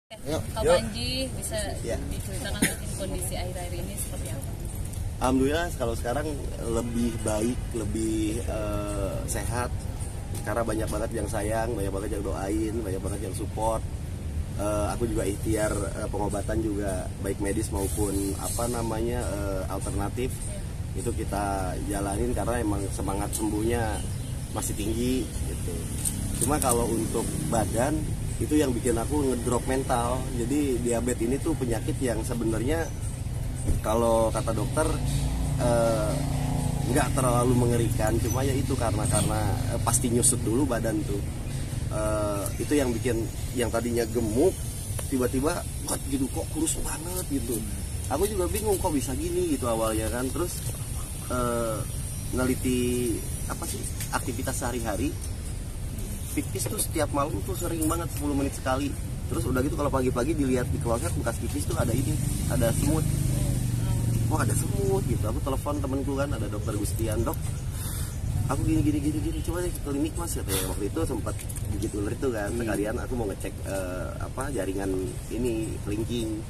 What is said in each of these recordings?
Kak Panji bisa diceritakan mungkin kondisi akhir-akhir ini seperti apa? Alhamdulillah kalau sekarang lebih baik, lebih sehat. Karena banyak banget yang sayang, banyak banget yang doain, banyak banget yang support. Aku juga ikhtiar pengobatan juga baik medis maupun alternatif. Itu kita jalanin karena emang semangat sembuhnya masih tinggi gitu. Cuma kalau untuk badan itu yang bikin aku ngedrop mental. Jadi diabetes ini tuh penyakit yang sebenarnya kalau kata dokter nggak terlalu mengerikan, cuma ya itu karena pasti nyusut dulu badan tuh. Itu yang bikin yang tadinya gemuk tiba-tiba gitu kok kurus banget gitu. Aku juga bingung kok bisa gini gitu awalnya kan. Terus neliti aktivitas sehari-hari. Pipis tuh setiap malam tuh sering banget 10 menit sekali. Terus udah gitu kalau pagi-pagi dilihat di kloset bekas pipis tuh ada semut. Oh ada semut gitu. Aku telepon temenku kan, ada dokter Gustian, dok aku gini coba deh ke klinik mas katanya. Waktu itu sempat gigit ular itu kan, sekalian aku mau ngecek jaringan ini kelingking.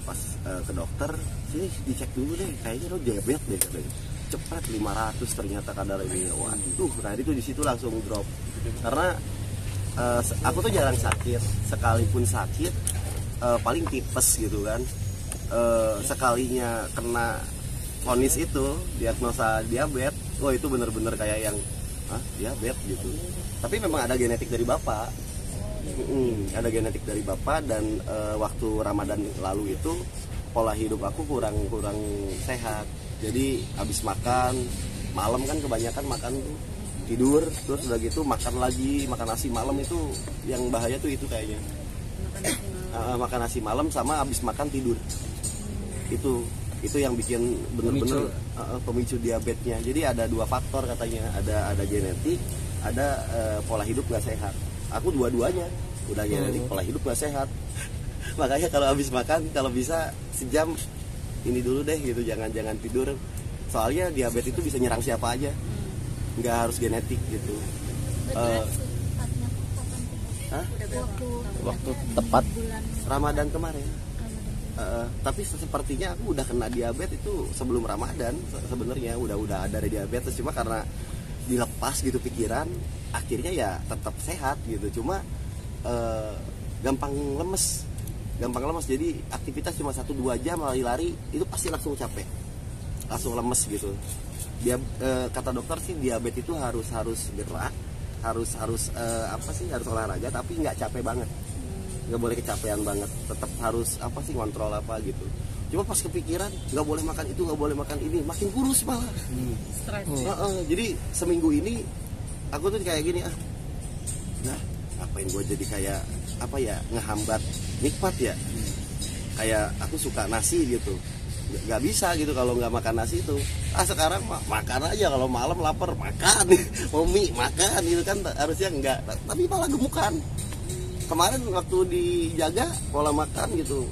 Pas ke dokter, sini dicek dulu deh, kayaknya lo diabetes deh katanya. Cepet 500 ternyata kadar ini. Waduh, nah itu di situ langsung drop. Karena aku tuh jarang sakit, sekalipun sakit paling tipes gitu kan. Sekalinya kena vonis itu diagnosa diabetes, itu bener-bener kayak yang diabetes gitu. Tapi memang ada genetik dari bapak. Ada genetik dari bapak dan waktu Ramadan lalu itu pola hidup aku kurang sehat. Jadi habis makan malam kan kebanyakan makan tuh tidur, terus udah gitu makan nasi malam. Itu yang bahaya tuh itu kayaknya makan nasi malam sama habis makan tidur. Itu yang bikin bener-bener pemicu diabetesnya. Jadi ada dua faktor katanya, ada genetik, ada pola hidup gak sehat. Aku dua-duanya udah genetik, pola hidup gak sehat. Makanya kalau habis makan kalau bisa sejam ini dulu deh gitu, jangan tidur. Soalnya diabetes itu bisa nyerang siapa aja, nggak harus genetik gitu. Waktu tepat Ramadan kemarin. Tapi sepertinya aku udah kena diabetes itu sebelum Ramadan. Sebenarnya udah ada diabetes, cuma karena dilepas gitu pikiran, akhirnya ya tetap sehat gitu. Cuma gampang lemes. Jadi aktivitas cuma 1-2 jam lari-lari itu pasti langsung capek, langsung lemes gitu. Kata dokter sih diabetes itu harus gerak, harus olahraga, tapi nggak capek banget, nggak boleh kecapean banget, tetap harus ngontrol gitu. Cuma pas kepikiran nggak boleh makan itu, nggak boleh makan ini, makin kurus malah. Jadi seminggu ini aku tuh kayak gini ngapain gue jadi kayak ngehambat nikmat ya. Kayak aku suka nasi gitu, nggak bisa gitu kalau nggak makan nasi itu. Sekarang makan aja, kalau malam lapar makan, mau mie makan gitu kan, harusnya enggak, tapi malah gemukan. Kemarin waktu dijaga pola makan gitu,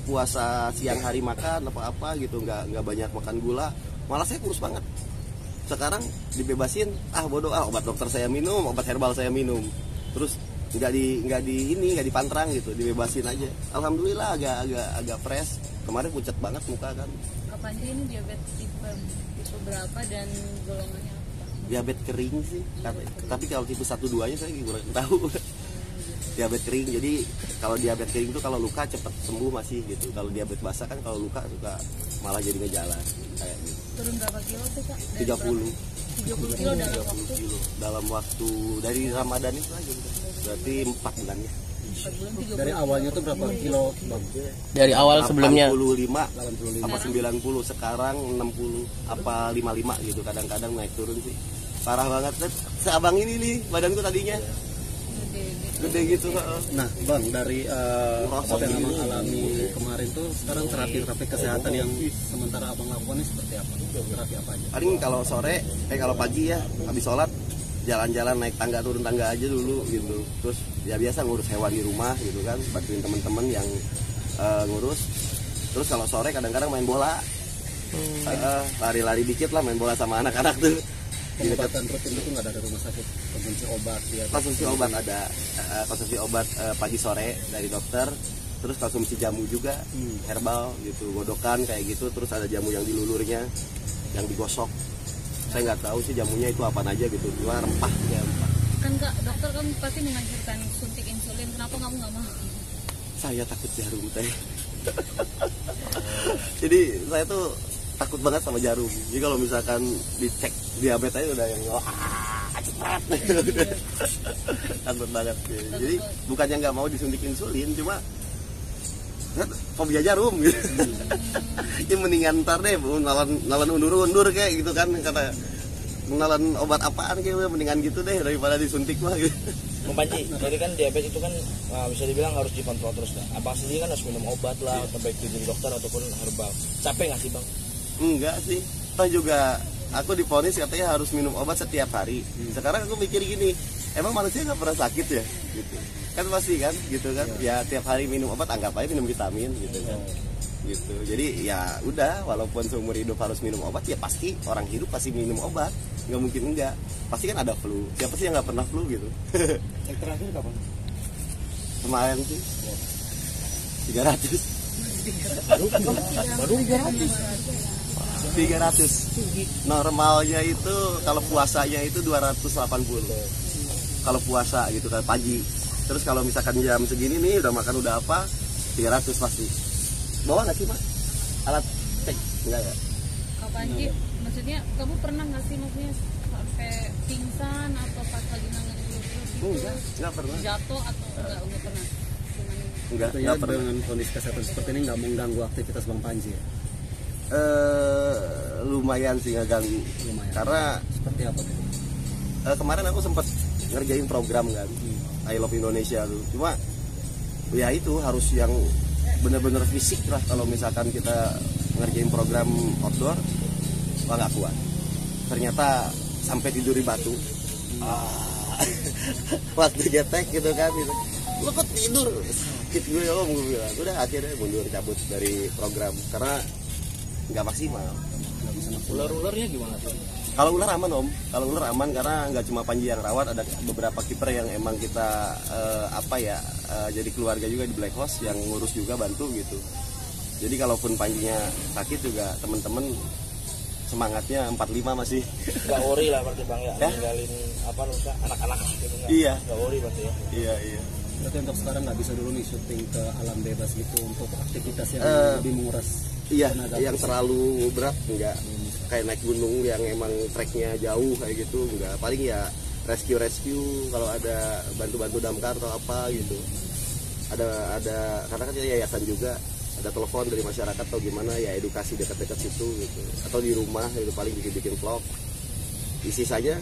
puasa siang hari makan apa gitu, nggak banyak makan gula, malah saya kurus banget. Sekarang dibebasin, bodoh, obat dokter saya minum, obat herbal saya minum, terus nggak dipantrang gitu, dibebasin aja. Alhamdulillah agak fresh. Kemarin pucat banget muka kan. Kak Panji ini diabetes tipe berapa dan golongannya apa? Diabetes kering sih, tapi kalau tipe 1-2 nya saya kurang tahu. Diabetes kering, jadi kalau diabetes kering itu kalau luka cepat sembuh masih gitu. Kalau diabetes basah kan kalau luka suka malah jadi ngejala kayak gitu. Turun berapa kilo tuh Kak? 30 kilo dalam waktu dari Ramadan itu aja, berarti 4 bulan ya. 4 bulan, 3 dari bulan. awalnya tuh berapa kilo bang? Dari awal sebelumnya 85 apa 90, sekarang 60 apa 55 gitu, kadang-kadang naik turun sih. Parah banget. Seabang ini nih badanku tadinya gede gitu. Nah bang, dari apa yang abang alami kemarin tuh, sekarang terapi kesehatan yang sementara abang lakukan ini seperti apa? Terapi apa aja? Paling kalau sore, kalau pagi ya habis sholat jalan-jalan naik tangga turun tangga aja dulu gitu. Terus ya biasa ngurus hewan di rumah gitu kan, bantuin teman-teman yang ngurus. Terus kalau sore kadang-kadang main bola, lari-lari dikit lah, main bola sama anak-anak tuh. pengobatan rutin itu nggak ada rumah sakit, konsumsi obat ya? Konsumsi obat ada, konsumsi obat pagi sore dari dokter, terus konsumsi jamu juga, herbal gitu, godokan kayak gitu, terus ada jamu yang dilulurnya, yang digosok. Saya nggak tahu sih jamunya itu apa aja gitu, cuma rempah ya rempah. Kan Kak, dokter kan pasti menganjurkan suntik insulin, kenapa kamu nggak mau? Saya takut jarum teh. Jadi saya tuh takut banget sama jarum. Jadi kalau misalkan dicek diabetes aja udah yang cepet. Takut banget. Jadi bukannya nggak mau disuntik insulin, cuma fobia jarum gitu. Ini mendingan ntar deh nalan undur kayak gitu kan, kata nalan obat apaan kayak mendingan gitu deh daripada disuntik mah gitu. Bang Panji, jadi kan diabetes itu kan bisa dibilang harus dikontrol terus. Abang sendiri kan harus minum obat lah, atau baik itu dari dokter ataupun herbal. Capek nggak sih Bang? Enggak sih, toh juga aku divonis katanya harus minum obat setiap hari. Sekarang aku mikir gini, emang manusia nggak pernah sakit ya? Gitu. Kan pasti kan, gitu kan? Ya tiap hari minum obat, anggap aja minum vitamin gitu kan. Gitu. Jadi ya udah, walaupun seumur hidup harus minum obat, ya pasti orang hidup pasti minum obat. Nggak mungkin enggak. Pasti kan ada flu. Siapa sih yang nggak pernah flu gitu? Yang terakhir kapan? Kemarin sih 300. Baru 300. Normalnya itu kalau puasanya itu 280. Kalau puasa gitu kan pagi. Terus kalau misalkan jam segini nih udah makan udah apa 300 pasti. Bawa nggak sih Pak? Alat cek? Enggak ya? Kak Panji, maksudnya kamu pernah nggak sih maksudnya sampai pingsan atau pas lagi nangan gitu? Enggak pernah. Jatuh atau enggak pernah? Cuman Artinya dengan kondisi kesehatan seperti ini nggak mengganggu aktivitas Bang Panji ya? Lumayan sih ngeganggu. Lumayan. Karena seperti apa tuh? kemarin aku sempat ngerjain program kan, I Love Indonesia tuh. Cuma ya itu harus yang bener-bener fisik lah. Kalau misalkan kita ngerjain program outdoor, wah nggak kuat. Ternyata sampai tidur di batu. Waktu nyetek gitu kan, gitu. Lu kok tidur? Sakit gue om, gue bilang. Udah akhirnya mundur cabut dari program karena nggak maksimal. Ular-ularnya gimana tuh? Kalau ular aman om, kalau ular aman karena nggak cuma Panji yang rawat, ada beberapa kiper yang emang kita jadi keluarga juga di Black House yang ngurus juga bantu gitu. Jadi kalaupun Panjinya sakit juga teman-teman semangatnya 45 masih. Nggak worry lah berarti Bang ya, ninggalin anak-anak gitu nggak? Iya. Nggak worry berarti ya? Iya. Berarti untuk sekarang nggak bisa dulu nih syuting ke alam bebas gitu untuk aktivitas yang lebih menguras. Iya, tenaga yang fisik. terlalu berat enggak. Kayak naik gunung yang emang treknya jauh kayak gitu enggak. Paling ya rescue kalau ada bantu damkar atau apa gitu. Ada karena kan yayasan juga, ada telepon dari masyarakat atau gimana ya, edukasi dekat-dekat situ gitu. Atau di rumah itu paling bikin vlog. Isi saja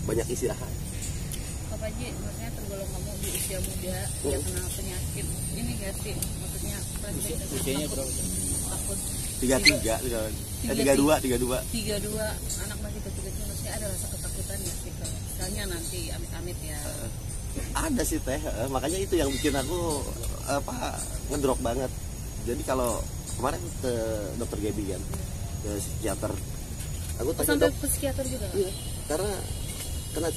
banyak istirahat. Kak Panji, maksudnya tergolong kamu di usia muda, ya kena penyakit ini nggak sih? Maksudnya Usianya berapa? takut 32. 32. Anak masih kecil-kecil, maksudnya ada rasa ketakutan nggak sih kalau misalnya nanti amit-amit ya? Ada sih teh, makanya itu yang bikin aku ngedrop banget. Jadi kalau kemarin ke dokter Gaby kan, ke psikiater, aku tanya Sampai dok, psikiater juga? iya, karena kena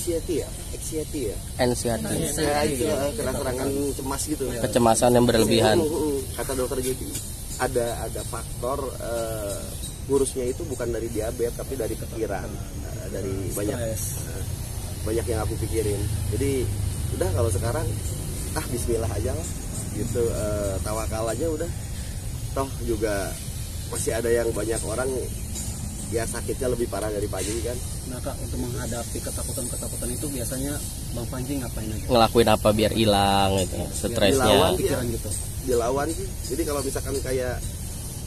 anxiety ya, anxiety, ya itu kena serangan cemas gitu. kecemasan yang berlebihan. Kata dokter Gaby, ada faktor ngurusnya itu bukan dari diabetes tapi dari pikiran, dari banyak yang aku pikirin. Jadi udah kalau sekarang bismillah aja lah gitu, tawakal aja udah. Toh juga masih ada yang banyak orang ya sakitnya lebih parah dari Panji kan. Nah Kak, untuk menghadapi ketakutan itu biasanya Bang Panji ngapain aja? Ngelakuin apa biar hilang gitu, stresnya. Dilawan, dilawan sih. Jadi kalau misalkan kayak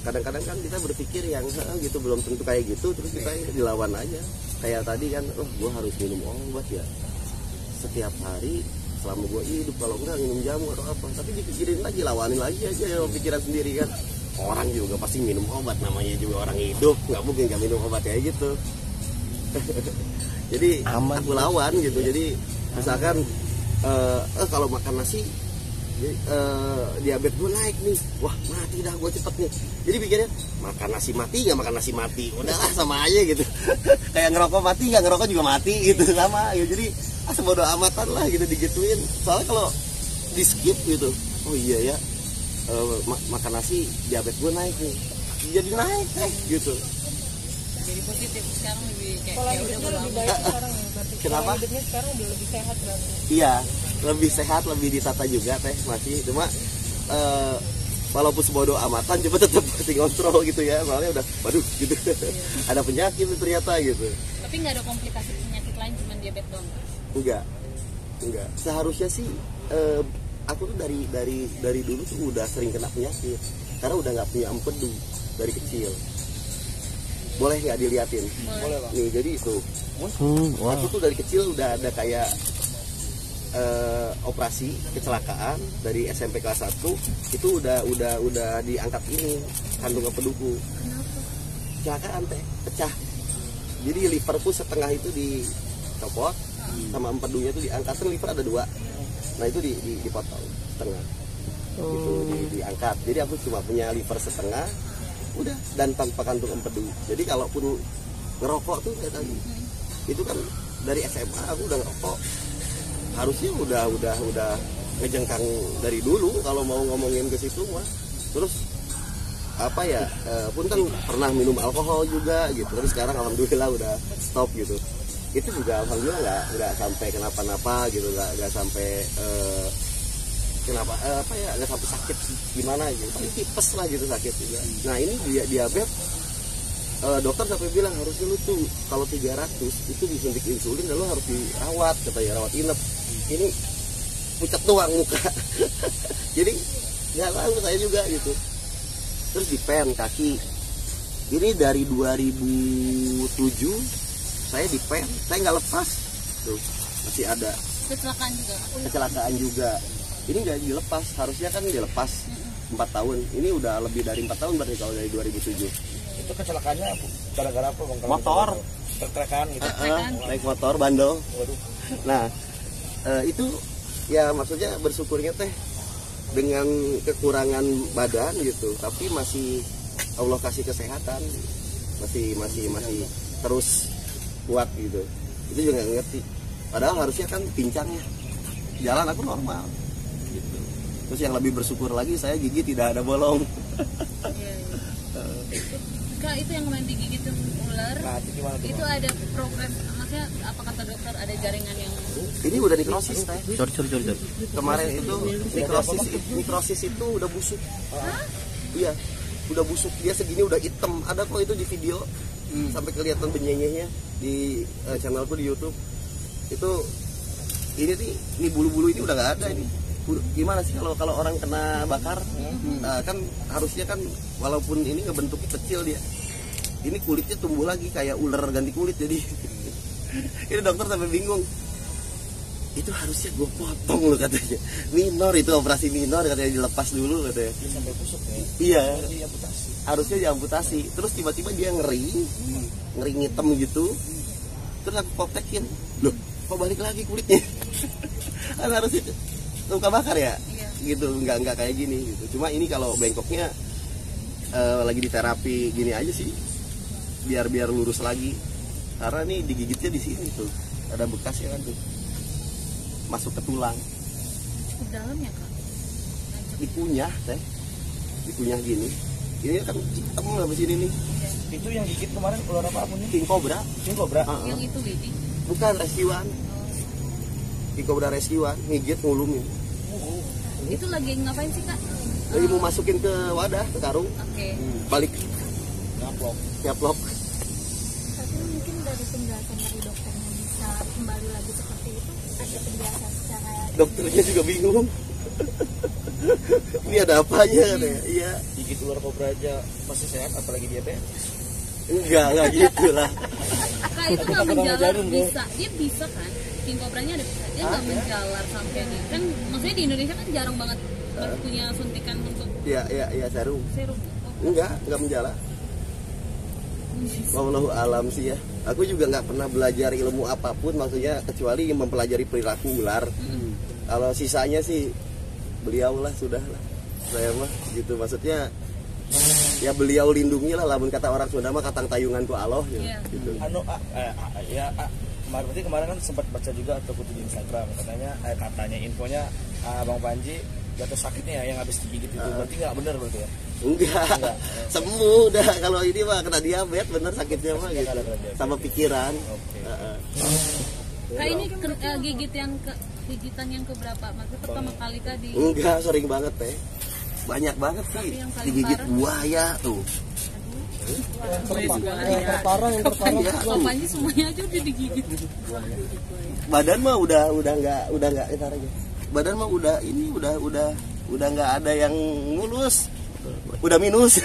kadang-kadang kan kita berpikir yang gitu belum tentu kayak gitu, terus kita dilawan aja. Kayak tadi kan, gue harus minum obat ya setiap hari selama gue hidup, kalau enggak minum jamu atau apa. Tapi dipikirin lagi, lawanin lagi aja pikiran sendiri kan. Orang juga pasti minum obat, namanya juga orang hidup, nggak mungkin nggak minum obat kayak gitu. Jadi aman, aku lawan gitu. Jadi misalkan kalau makan nasi Jadi, diabetes gue naik nih, wah mati dah gue cepet nih. Jadi pikirnya makan nasi mati nggak makan nasi mati, udahlah sama aja gitu. Kayak ngerokok mati nggak ngerokok juga mati gitu, sama ya. Jadi sebodo amatan lah gitu digituin. Soalnya kalau di skip gitu, oh iya ya, makan nasi diabetes gue naik nih, jadi naik gitu. Jadi positif sekarang lebih kayak Pola ya udah hidupnya bodo lebih amat. baik sekarang ya berarti. Kenapa? Pola hidupnya sekarang udah lebih sehat berarti. Iya, lebih sehat, lebih ditata juga teh masih. Cuma walaupun sebodo amatan, coba tetap masih kontrol gitu ya. Soalnya udah, waduh gitu. Ada penyakit ternyata gitu. Tapi nggak ada komplikasi penyakit lain, cuma diabetes doang. Enggak. Seharusnya sih aku tuh dari dulu tuh udah sering kena penyakit. Karena udah nggak punya empedu dari kecil. Boleh nggak diliatin? Boleh Bang. Nih jadi itu. Aku tuh dari kecil udah ada kayak operasi kecelakaan dari SMP kelas 1 itu udah diangkat ini kandung empeduku. Kecelakaan teh pecah. Jadi liverku setengah itu dicopot sama empedunya itu diangkat. Kan liver ada 2. Nah itu dipotong setengah. Gitu diangkat. Jadi aku cuma punya liver setengah udah dan tanpa kantung empedu. Jadi kalaupun ngerokok tuh kayak tadi itu kan dari SMA aku udah ngerokok, harusnya udah ngejengkang dari dulu kalau mau ngomongin ke situ mah. Terus apa ya, pun kan pernah minum alkohol juga gitu, tapi sekarang alhamdulillah udah stop gitu. Itu juga alhamdulillah nggak sampai kenapa-napa gitu, nggak sampai kenapa nggak sampai sakit gimana gitu, tapi tipes lah gitu sakit juga. Nah ini diabetes, dokter sampai bilang harusnya lu tuh kalau 300 itu disuntik insulin dan lu harus dirawat, katanya rawat inap. Ini pucat doang muka. Jadi nggak tahu saya juga gitu. Terus di pen kaki ini dari 2007 saya di pen, saya nggak lepas tuh, masih ada kecelakaan juga. Ini nggak dilepas, harusnya kan dilepas 4 tahun. Ini udah lebih dari 4 tahun berarti kalau dari 2007. Itu kecelakaannya gara-gara apa Bang? Motor. Tertrekan gitu. Naik motor bandel. Waduh. Nah itu ya maksudnya bersyukurnya teh dengan kekurangan badan gitu, tapi masih Allah kasih kesehatan, masih terus kuat gitu. Itu juga nggak ngerti. Padahal harusnya kan pincangnya, jalan aku normal. Gitu. Terus yang lebih bersyukur lagi saya gigi tidak ada bolong. Kak, itu yang kemarin digigit ular. Nah, itu gimana tuh? Itu ada progres, maksudnya apa kata dokter, ada jaringan yang Ini udah nekrosis teh. Cor. Kemarin itu nekrosis itu udah busuk. Iya, udah busuk. Dia segini udah hitam. Ada kok itu di video. Sampai kelihatan benyenyehnya di channelku di YouTube. Itu ini bulu-bulu ini udah nggak ada ini. Gimana sih kalau orang kena bakar, kan harusnya kan walaupun ini ngebentuknya kecil dia, ini kulitnya tumbuh lagi kayak ular ganti kulit. Jadi ini dokter sampai bingung, itu harusnya gue potong loh katanya, minor itu operasi minor katanya, dilepas dulu katanya. Dia sampai busuk ya. Iya, Diamputasi. harusnya diamputasi. Terus tiba-tiba dia ngering hitam gitu. Terus aku koptekin, loh kok balik lagi kulitnya? Kan harusnya luka bakar ya, gitu, nggak kayak gini gitu. Cuma ini kalau bengkoknya lagi di terapi gini aja sih, biar lurus lagi. Karena nih digigitnya di sini tuh, ada bekasnya kan tuh, masuk ke tulang. cukup dalam ya Kak? Dikunyah teh, dikunyah gini. Ini kan hitam habis ini nih. Itu yang gigit kemarin ular apa nih? King Cobra. King Cobra. Yang itu Widi. Bukan rescuan. King Cobra rescuan, ngigit ngulumin. Itu lagi ngapain sih Kak? Lagi mau masukin ke wadah, ke karung, Oke. balik nyaplok. Tapi mungkin dari penjelasan dari dokternya bisa kembali lagi seperti itu, ada penjelasan secara Dokternya juga bingung. Ini ada apanya katanya? Iya. Gigit ular kobra aja masih sehat, apalagi diabetes. Enggak gitu lah. Kak, itu nggak menjalar bisa, dia bisa kan? King Cobranya ada bisa, dia nggak menjalar sampai nih. Kan maksudnya di Indonesia kan jarang banget punya suntikan untuk Iya serum. serum. Enggak menjala. Wallahu alam sih ya. Aku juga nggak pernah belajar ilmu apapun, maksudnya kecuali mempelajari perilaku ular. Kalau sisanya sih beliau lah sudah lah saya mah gitu, maksudnya ya beliau lindungi lah, lamun kata orang Sunda mah katang tayungan ku Allah ya, gitu. Berarti kemarin kan sempat baca juga atau di Instagram katanya infonya Bang Panji jatuh sakitnya ya, yang habis digigit itu, berarti nggak benar berarti ya? Enggak. Sembuh dah, kalau ini mah kena diabetes bener sakitnya mah gitu, sama pikiran. Kak ini gigitan yang keberapa? Maksudnya pertama kali kah di? Enggak, sering banget teh, banyak banget sih digigit buaya tuh. Yang terparah Bang Panji semuanya aja udah digigit. Badan mah udah nggak kita aja. Badan mah udah nggak ada yang mulus, udah minus.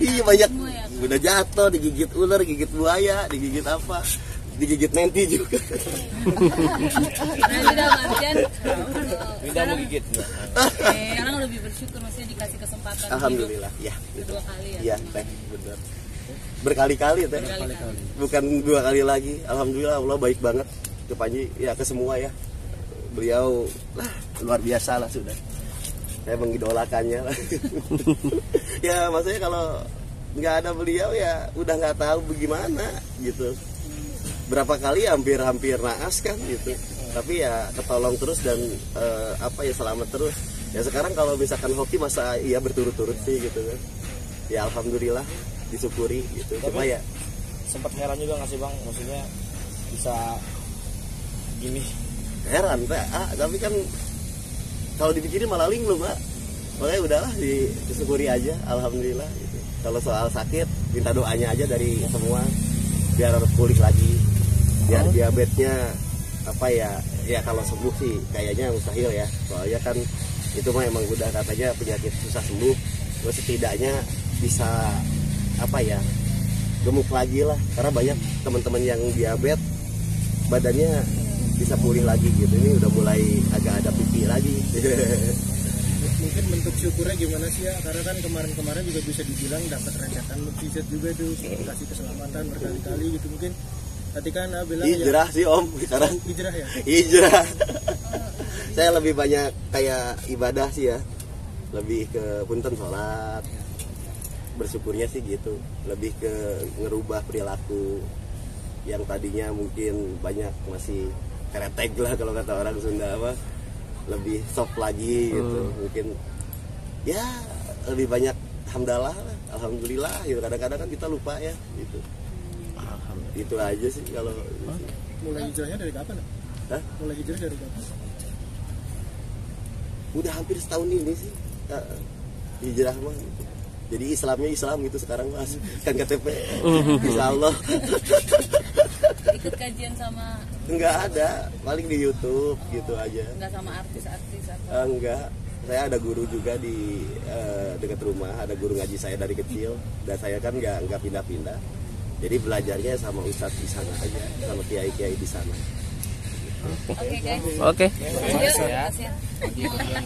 Iya banyak, udah jatuh, digigit ular, digigit buaya, digigit apa, digigit nanti juga. Nah, sudah Marjan. Tidak mau gigit. Sekarang lebih bersyukur, maksudnya dikasih kesempatan. Alhamdulillah, ya. Kedua kali ya. Iya, teh, benar. Berkali-kali teh, bukan 2 kali lagi. Alhamdulillah, Allah baik banget ke Panji, ya ke semua ya. Beliau lah luar biasa lah sudah. Saya mengidolakannya lah. Ya maksudnya kalau nggak ada beliau ya udah nggak tahu bagaimana gitu. Berapa kali hampir naas kan gitu. Tapi ya ketolong terus dan selamat terus. Ya sekarang kalau misalkan hoki masa iya berturut-turut sih gitu kan. Ya alhamdulillah disyukuri gitu. Cuma ya sempat heran juga nggak sih Bang, maksudnya bisa gini. Heran tapi kan kalau dipikirin malah linglung Pak. Makanya udahlah disyukuri aja, alhamdulillah gitu. Kalau soal sakit minta doanya aja dari semua biar pulih lagi, biar diabetesnya ya kalau sembuh sih kayaknya mustahil ya, soalnya kan itu mah emang udah katanya penyakit susah sembuh, terus setidaknya bisa gemuk lagi lah, karena banyak teman-teman yang diabetes badannya bisa pulih lagi gitu. Ini udah mulai agak ada pipi lagi. Mungkin bentuk syukurnya gimana sih ya, karena kan kemarin juga bisa dibilang dapat rencetan mukjizat juga tuh, kasih keselamatan berkali-kali gitu. Mungkin tadi kan bilang hijrah sih Om sekarang. Hijrah ya? Hijrah. Saya lebih banyak kayak ibadah sih ya, lebih ke punten sholat, bersyukurnya sih gitu, lebih ke ngerubah perilaku yang tadinya mungkin banyak masih keretek lah kalau kata orang Sunda lebih soft lagi gitu. Mungkin ya lebih banyak alhamdulillah gitu. Kadang-kadang kan kita lupa ya gitu. Itu aja sih kalau. Mulai hijrahnya dari kapan? Mulai hijrah dari kapan? Udah hampir setahun ini sih hijrah mah gitu. Jadi Islamnya Islam gitu sekarang Mas, kan KTP. Insyaallah. Ikut kajian sama? Enggak ada, paling di YouTube gitu aja. Enggak sama artis-artis atau? Enggak, saya ada guru juga di dekat rumah, ada guru ngaji saya dari kecil, dan saya kan nggak pindah-pindah, jadi belajarnya sama ustadz di sana aja, sama kiai-kiai di sana. Oke guys. Oke. Yuk, ya.